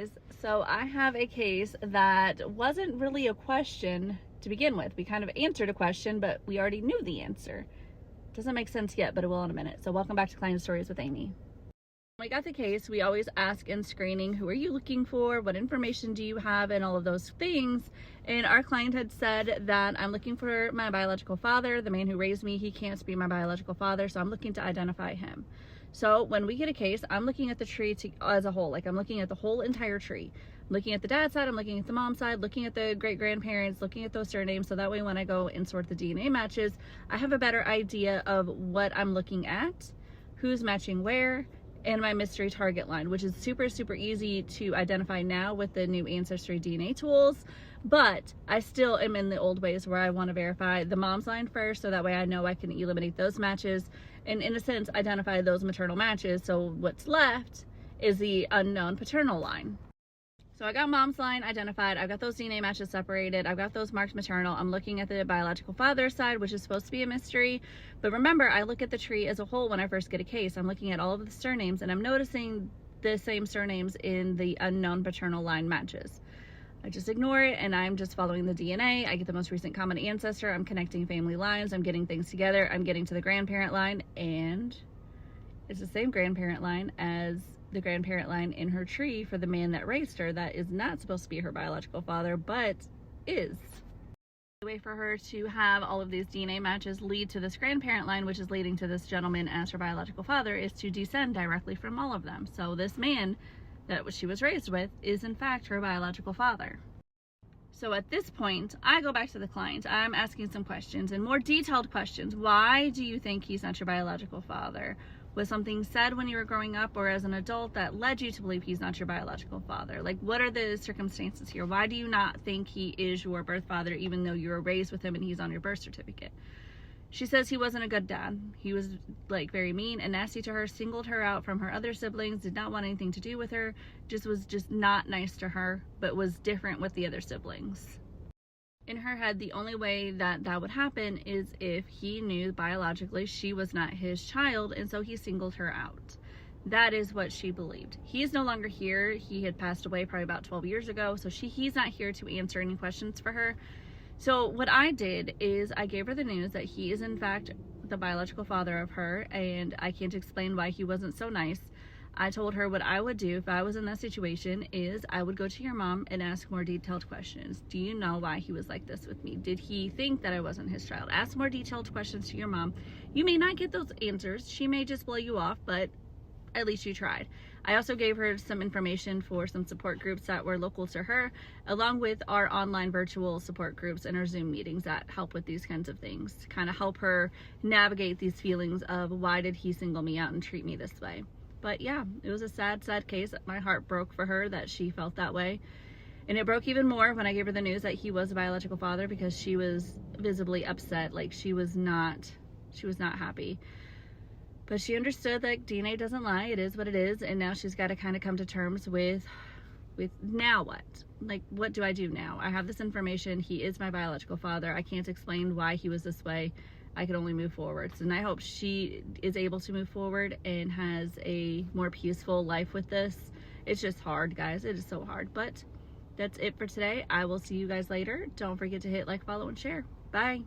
guys. So I have a case that wasn't really a question to begin with. We kind of answered a question, but we already knew the answer. Doesn't make sense yet, but it will in a minute. So welcome back to Client Stories with Amy. When we got the case, we always ask in screening, who are you looking for? What information do you have? And all of those things. And our client had said that I'm looking for my biological father, the man who raised me. He can't be my biological father, so I'm looking to identify him. So when we get a case, I'm looking at the tree as a whole. Like, I'm looking at the whole entire tree. I'm looking at the dad's side, I'm looking at the mom's side, looking at the great-grandparents, looking at those surnames, so that way when I go and sort the DNA matches, I have a better idea of what I'm looking at, who's matching where, and my mystery target line, which is super, super easy to identify now with the new Ancestry DNA tools. But I still am in the old ways where I want to verify the mom's line first, so that way I know I can eliminate those matches and, in a sense, identify those maternal matches. So what's left is the unknown paternal line. So I got mom's line identified, I've got those DNA matches separated, I've got those marked maternal. I'm looking at the biological father's side, which is supposed to be a mystery. But remember, I look at the tree as a whole when I first get a case. I'm looking at all of the surnames, and I'm noticing the same surnames in the unknown paternal line matches. I just ignore it, and I'm just following the DNA. I get the most recent common ancestor, I'm connecting family lines, I'm getting things together, I'm getting to the grandparent line, and it's the same grandparent line as the grandparent line in her tree for the man that raised her. That is not supposed to be her biological father, but is. The way for her to have all of these DNA matches lead to this grandparent line, which is leading to this gentleman as her biological father, is to descend directly from all of them. So this man that she was raised with is in fact her biological father. So at this point, I go back to the client. I'm asking some questions, and more detailed questions. Why do you think he's not your biological father? Was something said when you were growing up or as an adult that led you to believe he's not your biological father? Like, what are the circumstances here? Why do you not think he is your birth father, even though you were raised with him and he's on your birth certificate? She says he wasn't a good dad. He was like very mean and nasty to her, singled her out from her other siblings, did not want anything to do with her, was just not nice to her, but was different with the other siblings. In her head, the only way that that would happen is if he knew biologically she was not his child, and so he singled her out. That is what she believed. He is no longer here. He had passed away probably about 12 years ago, so he's not here to answer any questions for her. So what I did is I gave her the news that he is in fact the biological father of her, and I can't explain why he wasn't so nice. I told her what I would do if I was in that situation is I would go to your mom and ask more detailed questions. Do you know why he was like this with me? Did he think that I wasn't his child? Ask more detailed questions to your mom. You may not get those answers. She may just blow you off, but at least you tried. I also gave her some information for some support groups that were local to her, along with our online virtual support groups and our Zoom meetings that help with these kinds of things, to kind of help her navigate these feelings of why did he single me out and treat me this way. But yeah, it was a sad, sad case. My heart broke for her that she felt that way. And it broke even more when I gave her the news that he was a biological father, because she was visibly upset. Like, she was not happy. But she understood that DNA doesn't lie. It is what it is. And now she's got to kind of come to terms with now what? Like, what do I do now? I have this information. He is my biological father. I can't explain why he was this way. I can only move forwards, and I hope she is able to move forward and has a more peaceful life with this. It's just hard, guys. It is so hard, but that's it for today. I will see you guys later. Don't forget to hit like, follow, and share. Bye.